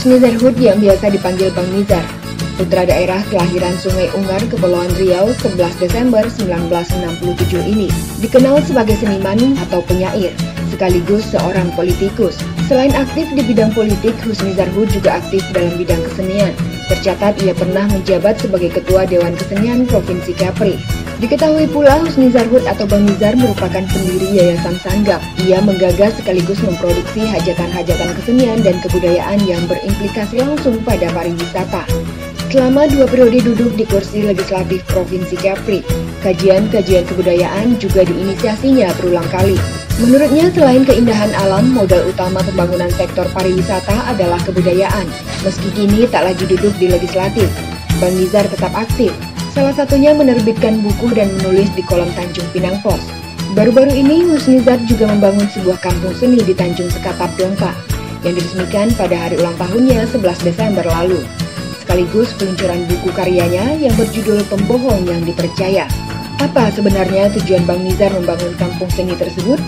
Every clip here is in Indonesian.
Husnizar Hud yang biasa dipanggil Bang Nizar, putra daerah kelahiran Sungai Ungar, Kepulauan Riau 11 Desember 1967 ini, dikenal sebagai seniman atau penyair, sekaligus seorang politikus. Selain aktif di bidang politik, Husnizar Hud juga aktif dalam bidang kesenian. Tercatat ia pernah menjabat sebagai Ketua Dewan Kesenian Provinsi Kepri. Diketahui pula Husnizar Hud atau Bang Nizar merupakan pendiri Yayasan Sanggap. Ia menggagas sekaligus memproduksi hajatan-hajatan kesenian dan kebudayaan yang berimplikasi langsung pada pariwisata. Selama 2 periode duduk di kursi legislatif Provinsi Kepri, kajian-kajian kebudayaan juga diinisiasinya berulang kali. Menurutnya, selain keindahan alam, modal utama pembangunan sektor pariwisata adalah kebudayaan. Meski kini tak lagi duduk di legislatif, Bang Nizar tetap aktif. Salah satunya menerbitkan buku dan menulis di kolom Tanjung Pinang Post. Baru-baru ini, Husnizar juga membangun sebuah kampung seni di Tanjung Sekatap, Dongpa, yang diresmikan pada hari ulang tahunnya 11 Desember lalu. Sekaligus peluncuran buku karyanya yang berjudul Pembohong yang Dipercaya. Apa sebenarnya tujuan Bang Nizar membangun kampung seni tersebut?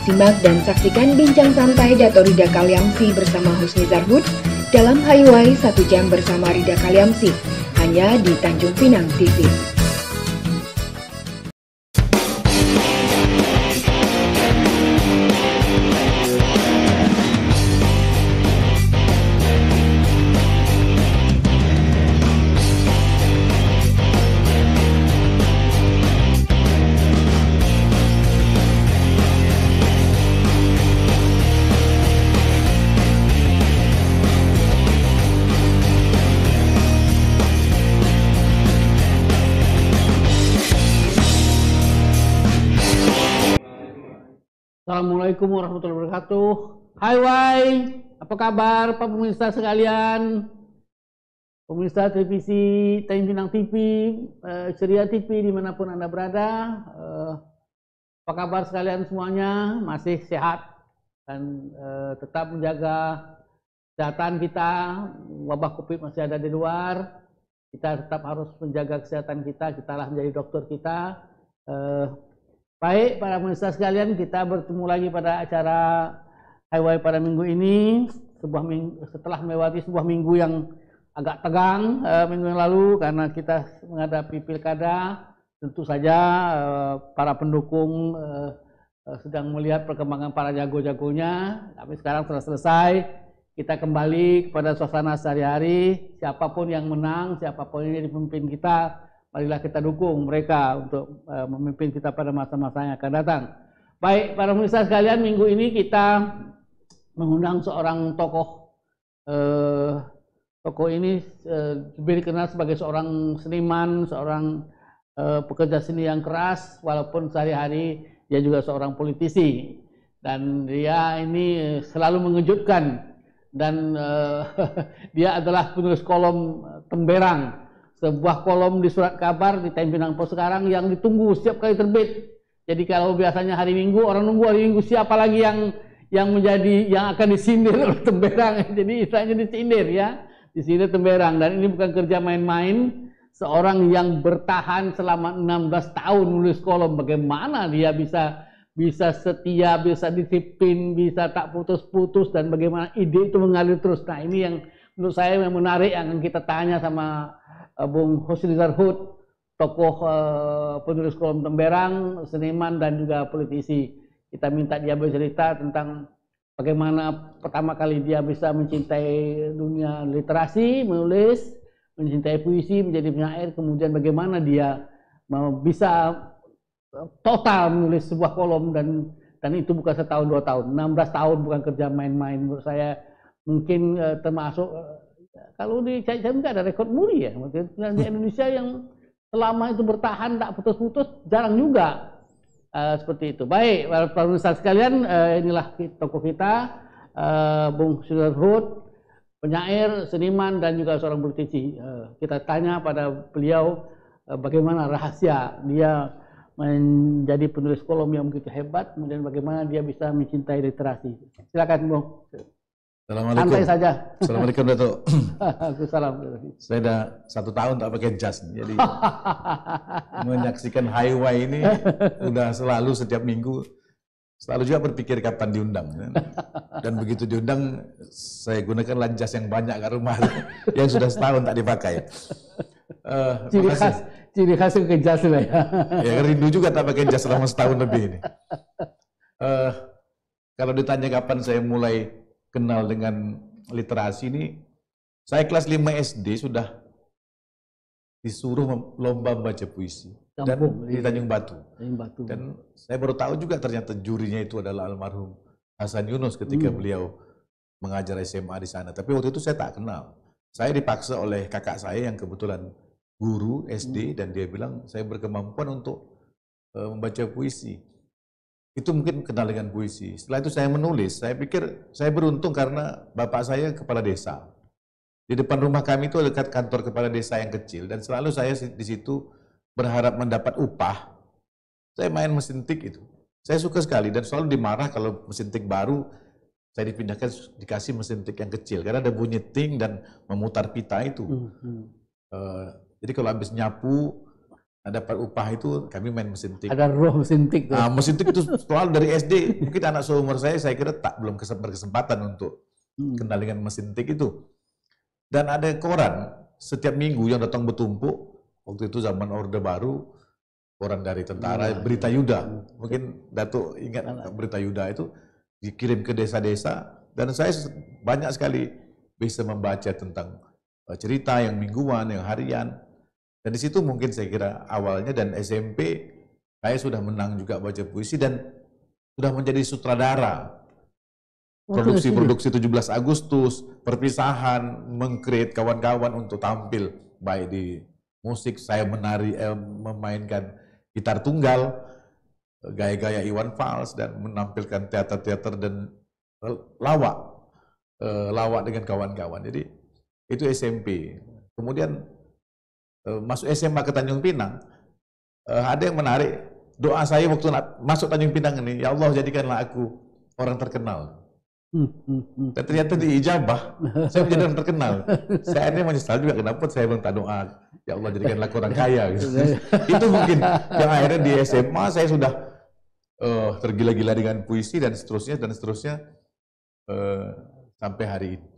Simak dan saksikan bincang santai Dato' Rida Kalyamsi bersama Husnizar Hud dalam Highway 1 Jam bersama Rida Kalyamsi, hanya di Tanjung Pinang TV. Assalamualaikum warahmatullahi wabarakatuh. Hai, apa kabar Pak pemirsa sekalian? Pemirsa televisi Tanjung Pinang TV, Ceria TV dimanapun Anda berada. Apa kabar sekalian semuanya? Masih sehat dan tetap menjaga kesehatan kita. Wabah COVID masih ada di luar. Kita tetap harus menjaga kesehatan kita. Kitalah menjadi dokter kita. Baik, para pemirsa sekalian, kita bertemu lagi pada acara Highway pada minggu ini. Setelah melewati sebuah minggu yang agak tegang minggu yang lalu karena kita menghadapi pilkada. Tentu saja para pendukung sedang melihat perkembangan para jago-jagonya. Tapi sekarang sudah selesai, kita kembali kepada suasana sehari-hari. Siapapun yang menang, siapapun yang jadi pemimpin kita, marilah kita dukung mereka untuk memimpin kita pada masa-masa yang akan datang. Baik, para pemirsa sekalian, minggu ini kita mengundang seorang tokoh. Tokoh ini lebih dikenal sebagai seorang seniman, seorang pekerja seni yang keras, walaupun sehari-hari dia juga seorang politisi. Dan dia ini selalu mengejutkan. Dan dia adalah penulis kolom Temberang, sebuah kolom di surat kabar di Tanjung Pinang Post sekarang yang ditunggu setiap kali terbit. Jadi kalau biasanya hari Minggu, orang nunggu hari Minggu siapa lagi yang akan disindir oleh Temberang. Jadi istilahnya disindir ya, disindir Temberang. Dan ini bukan kerja main-main. Seorang yang bertahan selama 16 tahun menulis kolom, bagaimana dia bisa setia, bisa disiplin, bisa tak putus-putus, dan bagaimana ide itu mengalir terus. Nah, ini yang menurut saya yang menarik yang akan kita tanya sama Bung Husnizar Hud, tokoh penulis kolom Temberang, seniman dan juga politisi. Kita minta dia bercerita tentang bagaimana pertama kali dia bisa mencintai dunia literasi, menulis, mencintai puisi, menjadi penyair, kemudian bagaimana dia bisa total menulis sebuah kolom dan itu bukan setahun 2 tahun, 16 tahun, bukan kerja main-main. Menurut saya mungkin termasuk kalau di China nggak ada rekor muri ya, di Indonesia yang selama itu bertahan tak putus-putus jarang juga seperti itu. Baik, para pemirsa sekalian, inilah tokoh kita, Bung Husnizar Hud, penyair, seniman dan juga seorang politisi. Kita tanya pada beliau bagaimana rahasia dia menjadi penulis kolom yang begitu hebat, kemudian bagaimana dia bisa mencintai literasi. Silakan, Bung. Assalamualaikum. Santai saja. Assalamualaikum, Dato'. Waalaikumsalam. Saya sudah 1 tahun tak pakai jas, jadi menyaksikan Highway ini udah selalu setiap minggu. selalu juga berpikir kapan diundang. Dan begitu diundang, saya gunakanlah jas yang banyak ke rumah yang sudah setahun tak dipakai. Ciri khas ke jas lah ya. Ya rindu juga tak pakai jas selama setahun lebih ini. Kalau ditanya kapan saya mulai kenal dengan literasi ini, saya kelas 5 SD sudah disuruh lomba baca puisi dan di Tanjung Batu. Dan saya baru tahu juga ternyata jurinya itu adalah almarhum Hasan Yunus ketika beliau mengajar SMA di sana. Tapi waktu itu saya tak kenal. Saya dipaksa oleh kakak saya yang kebetulan guru SD dan dia bilang saya berkemampuan untuk membaca puisi. Itu mungkin kenal dengan puisi. Setelah itu saya menulis. Saya pikir saya beruntung karena bapak saya kepala desa. Di depan rumah kami itu dekat kantor kepala desa yang kecil dan selalu saya di situ berharap mendapat upah. Saya main mesin tik itu. Saya suka sekali dan selalu dimarah kalau mesin tik baru saya dipindahkan dikasih mesin tik yang kecil karena ada bunyi ting dan memutar pita itu. Jadi kalau habis nyapu dapat upah itu kami main mesin tik. Ada roh mesin tik. Nah, mesin tik itu selalu dari SD. Mungkin anak seumur saya kira belum berkesempatan untuk kenal dengan mesin tik itu. Dan ada koran setiap minggu yang datang bertumpuk. Waktu itu zaman Orde Baru, koran dari tentara, Berita Yuda. Mungkin Datuk ingat Berita Yuda itu dikirim ke desa-desa. Dan saya banyak sekali bisa membaca tentang cerita yang mingguan, yang harian. Dan di situ mungkin saya kira awalnya, dan SMP saya sudah menang juga baca puisi dan sudah menjadi sutradara. Produksi 17 Agustus, perpisahan, meng-create kawan-kawan untuk tampil, baik di musik, saya memainkan gitar tunggal, gaya-gaya Iwan Fals, dan menampilkan teater-teater dan lawak dengan kawan-kawan. Jadi itu SMP. Kemudian masuk SMA ke Tanjung Pinang, ada yang menarik, doa saya waktu masuk Tanjung Pinang ini, ya Allah jadikanlah aku orang terkenal. Dan ternyata diijabah, saya menjadi orang terkenal. Saya akhirnya menyesal juga kenapa saya minta doa, ya Allah jadikanlah aku orang kaya. Gitu. Itu mungkin yang akhirnya di SMA saya sudah tergila-gila dengan puisi dan seterusnya sampai hari ini.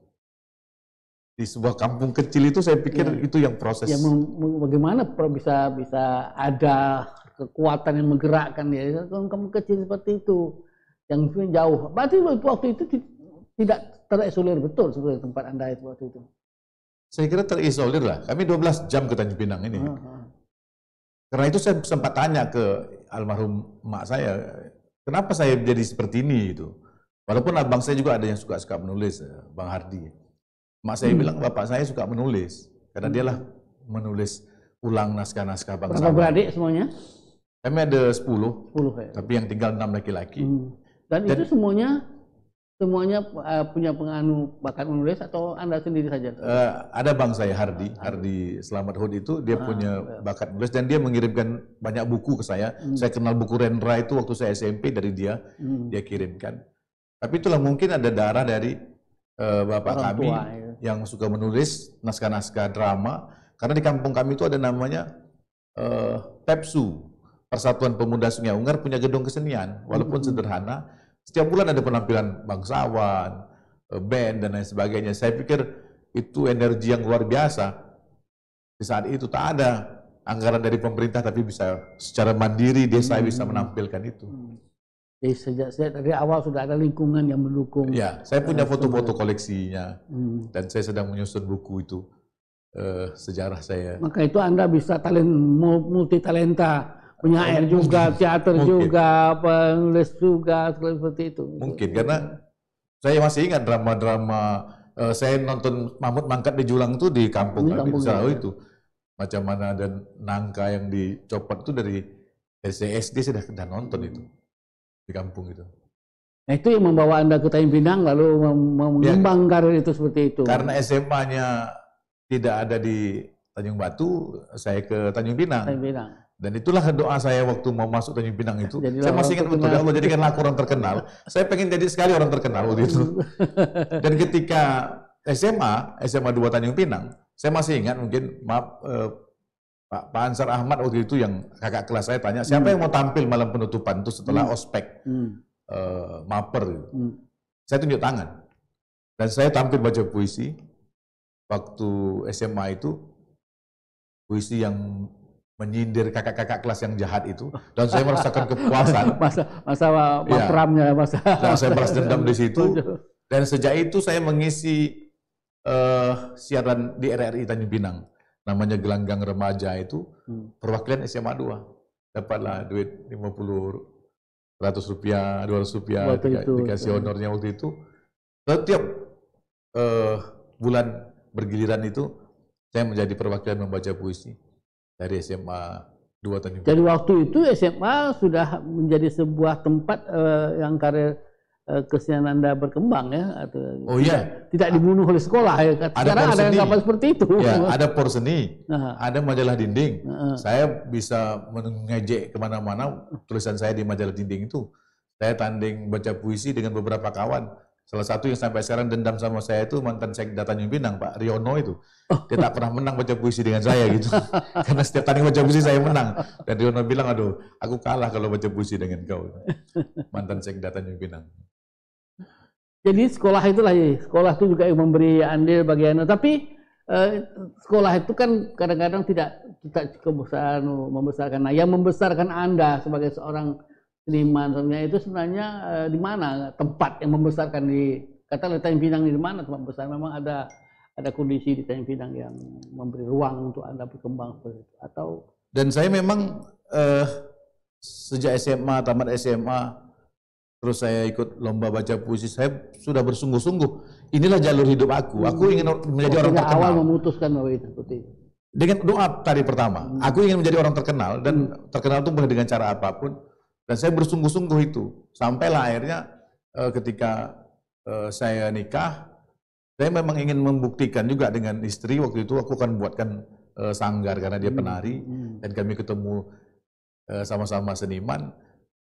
Di sebuah kampung kecil itu saya pikir itu yang proses. Ya, bagaimana bisa ada kekuatan yang menggerakkan dia? Kampung kecil seperti itu. Yang jauh, berarti waktu itu tidak terisolir betul sebenarnya tempat Anda itu waktu itu? Saya kira terisolir lah, kami 12 jam ke Tanjung Pinang ini. Karena itu saya sempat tanya ke almarhum emak saya, kenapa saya jadi seperti ini itu. Walaupun abang saya juga ada yang suka menulis, Bang Hardi. Emak saya bilang bapak saya suka menulis, karena dialah menulis ulang naskah-naskah bangsa. Berapa beradik semuanya? Kami ada 10 ya. Tapi yang tinggal 6 laki-laki. Dan itu semuanya punya bakat menulis atau Anda sendiri saja? Ada bang saya Hardi Selamat Hud itu dia punya bakat menulis dan dia mengirimkan banyak buku ke saya. Saya kenal buku Rendra itu waktu saya SMP dari dia kirimkan. Tapi itulah mungkin ada darah dari bapak orang kami tua, yang suka menulis naskah-naskah drama. Karena di kampung kami itu ada namanya PEPSU, Persatuan Pemuda Sungai Unggar, punya gedung kesenian walaupun sederhana. Setiap bulan ada penampilan bangsawan, band dan lain sebagainya. Saya pikir itu energi yang luar biasa. Di saat itu tak ada anggaran dari pemerintah, tapi bisa secara mandiri desa bisa menampilkan itu. Jadi sejak dari awal sudah ada lingkungan yang mendukung. Ya, saya punya foto-foto koleksinya dan saya sedang menyusun buku itu sejarah saya. Maka itu Anda bisa multi talenta. Penyair juga, teater juga, penulis juga, seperti itu. Mungkin, karena saya masih ingat drama-drama, saya nonton Mahmud Mangkat di Julang itu di kampung kami, itu. Macam mana dan nangka yang dicopot itu dari SD saya sudah nonton itu, di kampung itu. Nah itu yang membawa Anda ke Tanjung Pinang, lalu mengembang karir itu seperti itu. Karena SMA-nya tidak ada di Tanjung Batu, saya ke Tanjung Pinang. Dan itulah doa saya waktu mau masuk Tanjung Pinang itu. Jadilah saya masih ingat betul, ya Allah jadikanlah aku orang terkenal. Saya pengen jadi sekali orang terkenal waktu itu. Dan ketika SMA 2 Tanjung Pinang, saya masih ingat mungkin Pak Ansar Ahmad waktu itu yang kakak kelas saya tanya, siapa yang mau tampil malam penutupan itu setelah ospek. maper gitu. Saya tunjuk tangan dan saya tampil baca puisi waktu SMA itu, puisi yang menyindir kakak-kakak kelas yang jahat itu, dan saya merasakan kepuasan. masa maperamnya, dan saya balas dendam di situ. Dan sejak itu saya mengisi siaran di RRI Tanjung Pinang, namanya Gelanggang Remaja itu, perwakilan SMA 2. Dapatlah duit 50, 100 rupiah, 200 rupiah, dikasih honornya waktu itu. Setiap bulan bergiliran itu, saya menjadi perwakilan membaca puisi dari SMA 2 Tanjung Pinang. Jadi waktu itu SMA sudah menjadi sebuah tempat yang karir kesenian Anda berkembang ya? Atau oh iya. Tidak dibunuh oleh sekolah ya? Sekarang ada yang kapal seperti itu. Ya, ada porseni, ada majalah dinding. Saya bisa mengejek kemana-mana tulisan saya di majalah dinding itu. Saya tanding baca puisi dengan beberapa kawan. Salah satu yang sampai sekarang dendam sama saya itu mantan Sekda Tanjung Pinang, Pak Riono itu. Dia tak pernah menang baca puisi dengan saya gitu. Karena setiap tanding baca puisi saya menang. Dan Riono bilang, aduh, aku kalah kalau baca puisi dengan kau. Mantan Sekda Tanjung Pinang. Jadi sekolah itulah ya, sekolah itu juga yang memberi andil bagi Anda. Tapi sekolah itu kan kadang-kadang tidak membesarkan. Nah, yang membesarkan Anda sebagai seorang seniman sebenarnya itu sebenarnya di mana tempat yang membesarkan di Tanjung Pinang, di mana tempat besar? Memang ada kondisi di Tanjung Pinang yang memberi ruang untuk Anda berkembang seperti itu, atau? Dan saya memang sejak SMA, tamat SMA, terus saya ikut lomba baca puisi, saya sudah bersungguh-sungguh. Inilah jalur hidup aku. Aku ingin menjadi orang terkenal. Awal memutuskan bahwa itu seperti itu. Dengan doa tadi pertama, aku ingin menjadi orang terkenal, dan terkenal itu bukan dengan cara apapun. Dan saya bersungguh-sungguh itu. Sampailah akhirnya ketika saya nikah, saya memang ingin membuktikan juga dengan istri. Waktu itu aku akan buatkan sanggar karena dia penari, dan kami ketemu sama-sama seniman.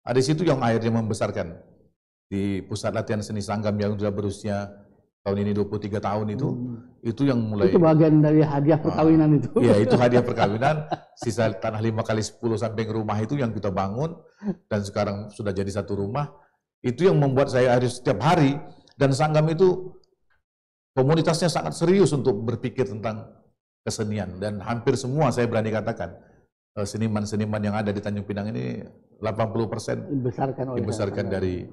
Ada situ yang akhirnya membesarkan di pusat latihan seni Sanggam yang sudah berusia tahun ini 23 tahun itu yang mulai. Itu bagian dari hadiah perkawinan itu. Iya, itu hadiah perkawinan. Sisa tanah 5x10 samping rumah itu yang kita bangun, dan sekarang sudah jadi satu rumah. Itu yang membuat saya harus setiap hari, dan Sanggam itu komunitasnya sangat serius untuk berpikir tentang kesenian, dan hampir semua saya berani katakan seniman-seniman yang ada di Tanjung Pinang ini 80% dibesarkan dari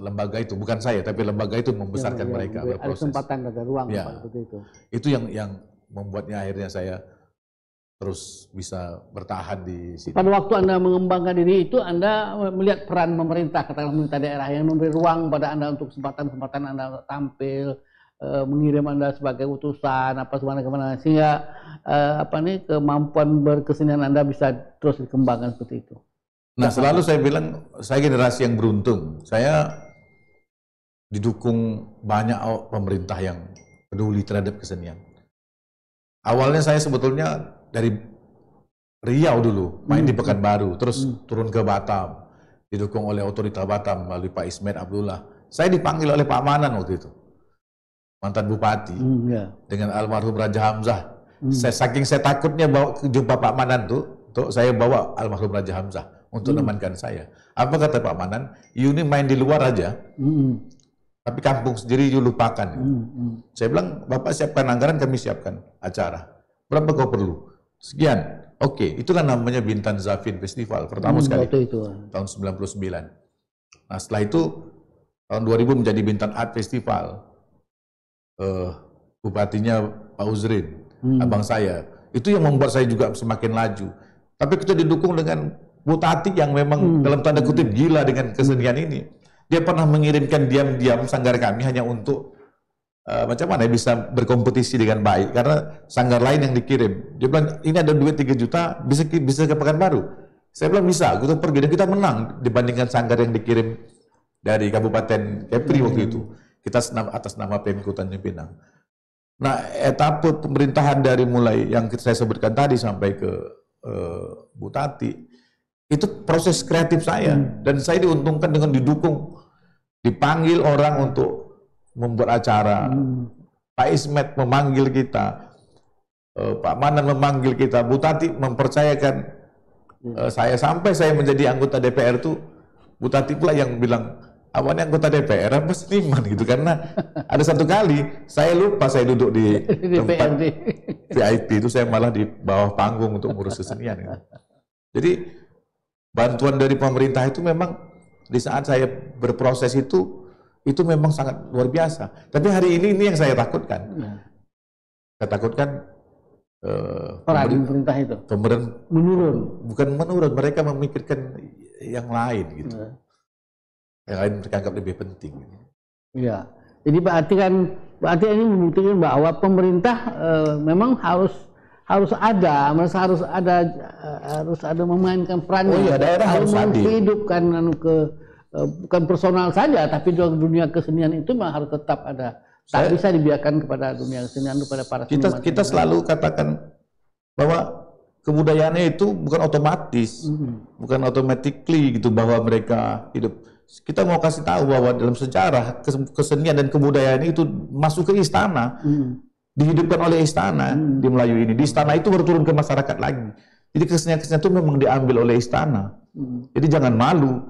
lembaga itu. Bukan saya, tapi lembaga itu membesarkan mereka. Ada kesempatan, ada ruang seperti itu. Itu yang membuatnya akhirnya saya terus bisa bertahan di sini. Pada waktu Anda mengembangkan diri itu, Anda melihat peran pemerintah, katakanlah pemerintah daerah yang memberi ruang pada Anda untuk kesempatan Anda tampil, mengirim Anda sebagai utusan apa kemana-kemana, sehingga kemampuan berkesenian Anda bisa terus dikembangkan seperti itu. Nah, selalu saya bilang saya generasi yang beruntung. Saya didukung banyak pemerintah yang peduli terhadap kesenian. Awalnya saya sebetulnya dari Riau dulu, main di Pekanbaru, terus turun ke Batam, didukung oleh otorita Batam melalui Pak Ismet Abdullah. Saya dipanggil oleh Pak Manan waktu itu, mantan bupati, dengan almarhum Raja Hamzah. Saking saya takutnya bawa jumpa Pak Manan tuh saya bawa almarhum Raja Hamzah untuk nemankan saya. Apa kata Pak Manan? You ini main di luar aja, tapi kampung sendiri you lupakan. Saya bilang, Bapak siapkan anggaran, kami siapkan acara. Berapa kau perlu? Sekian. Oke, itu kan namanya Bintan Zafin Festival, pertama sekali, tahun 99. Nah, setelah itu, tahun 2000 menjadi Bintan Art Festival. Bupatinya Pak Uzrin, abang saya. Itu yang membuat saya juga semakin laju. Tapi kita didukung dengan Bu Tati yang memang dalam tanda kutip gila dengan kesenian ini. Dia pernah mengirimkan diam-diam sanggar kami hanya untuk macam mana bisa berkompetisi dengan baik, karena sanggar lain yang dikirim. Dia bilang, ini ada duit 3 juta, bisa ke Pekanbaru. Saya bilang bisa, kita pergi dan kita menang dibandingkan sanggar yang dikirim dari Kabupaten Kepri waktu itu. Kita atas nama Pemko Tanjung Pinang. Nah, etapa pemerintahan dari mulai yang saya sebutkan tadi sampai ke Bu Tati, itu proses kreatif saya, dan saya diuntungkan dengan didukung, dipanggil orang untuk membuat acara. Pak Ismet memanggil kita, Pak Manan memanggil kita, Bu Tati mempercayakan saya, sampai saya menjadi anggota DPR itu Bu Tati pula yang bilang, awalnya anggota DPR apa seniman gitu, karena ada satu kali saya lupa saya duduk di tempat VIP itu, saya malah di bawah panggung untuk ngurus kesenian gitu. Jadi bantuan dari pemerintah itu memang di saat saya berproses itu memang sangat luar biasa. Tapi hari ini yang saya takutkan. Saya takutkan peran pemerintah itu menurun. Bukan menurun, mereka memikirkan yang lain gitu. Yang lain mereka anggap lebih penting. Iya. Jadi berarti ini membuktikan bahwa pemerintah memang harus ada memainkan perannya. Oh iya, daerah harus hadir. Menghidupkan bukan personal saja, tapi juga dunia kesenian itu memang harus tetap ada. Tak bisa dibiarkan kepada dunia kesenian, kepada para seniman. Kita selalu katakan bahwa kebudayaannya itu bukan otomatis, bukan automatically gitu bahwa mereka hidup. Kita mau kasih tahu bahwa dalam sejarah kesenian dan kebudayaan itu masuk ke istana, dihidupkan oleh istana di Melayu ini. Di istana itu berturun ke masyarakat lagi. Jadi kesenian-kesenian itu memang diambil oleh istana. Jadi jangan malu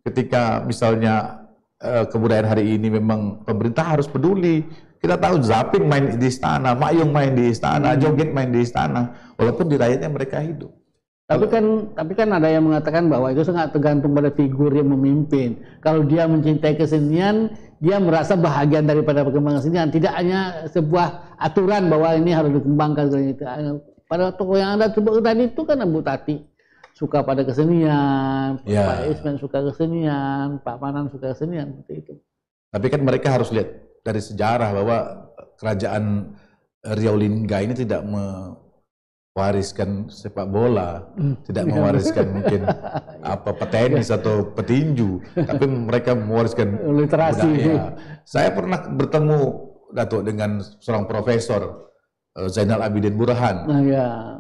ketika misalnya kebudayaan hari ini memang pemerintah harus peduli. Kita tahu Zapin main di istana, Mayung main di istana, Joget main di istana, walaupun di rakyatnya mereka hidup. Tapi kan ada yang mengatakan bahwa itu sangat tergantung pada figur yang memimpin. Kalau dia mencintai kesenian, dia merasa bahagian daripada perkembangan kesenian. Tidak hanya sebuah aturan bahwa ini harus dikembangkan. Pada tokoh yang Anda sebut tadi itu kan Bu Tati suka pada kesenian, Pak Ismen suka kesenian, Pak Manan suka kesenian, seperti itu. Tapi kan mereka harus lihat dari sejarah bahwa kerajaan Riau Lingga ini tidak mewariskan sepak bola, tidak mewariskan mungkin petenis atau petinju, tapi mereka mewariskan literasi. Budaya. Saya pernah bertemu Datuk dengan seorang profesor Zainal Abidin Burhan.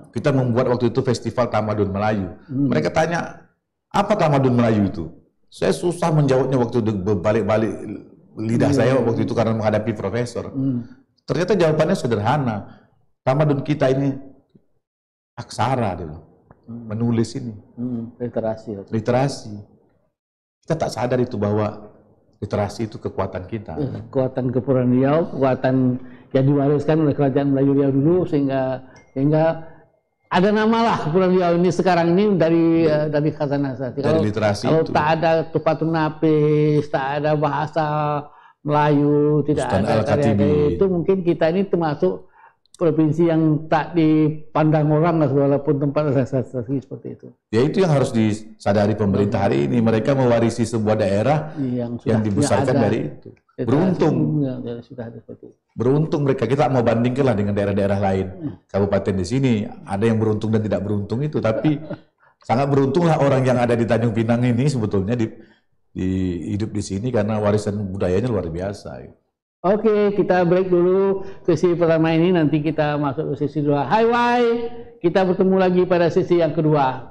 Kita membuat waktu itu festival Tamadun Melayu. Mereka tanya, apa Tamadun Melayu itu? Saya susah menjawabnya waktu itu, berbalik-balik lidah saya waktu itu karena menghadapi profesor. Ternyata jawabannya sederhana. Tamadun kita ini aksara, menulis ini. Literasi. Kita tak sadar itu bahwa literasi itu kekuatan kita. Kekuatan Kepulauan Riau, kekuatan yang diwariskan oleh kerajaan Melayu Riau dulu sehingga ada namalah Kepulauan Riau ini sekarang ini dari khazanah asasi. Dari literasi kalau itu. Tak ada tupatun napis, tak ada bahasa Melayu, tidak Ustaz ada karya itu, mungkin kita ini termasuk provinsi yang tak dipandang orang walaupun tempat asasi seperti itu. Ya itu yang harus disadari pemerintah hari ini. Mereka mewarisi sebuah daerah yang dibesarkan dari itu. Beruntung. Beruntung mereka. Kita mau bandingkan lah dengan daerah-daerah lain. Kabupaten di sini ada yang beruntung dan tidak beruntung itu. Tapi sangat beruntunglah orang yang ada di Tanjung Pinang ini sebetulnya hidup di sini karena warisan budayanya luar biasa. Oke, kita break dulu sesi pertama ini, nanti kita masuk ke sesi kedua. Hai, kita bertemu lagi pada sesi yang kedua.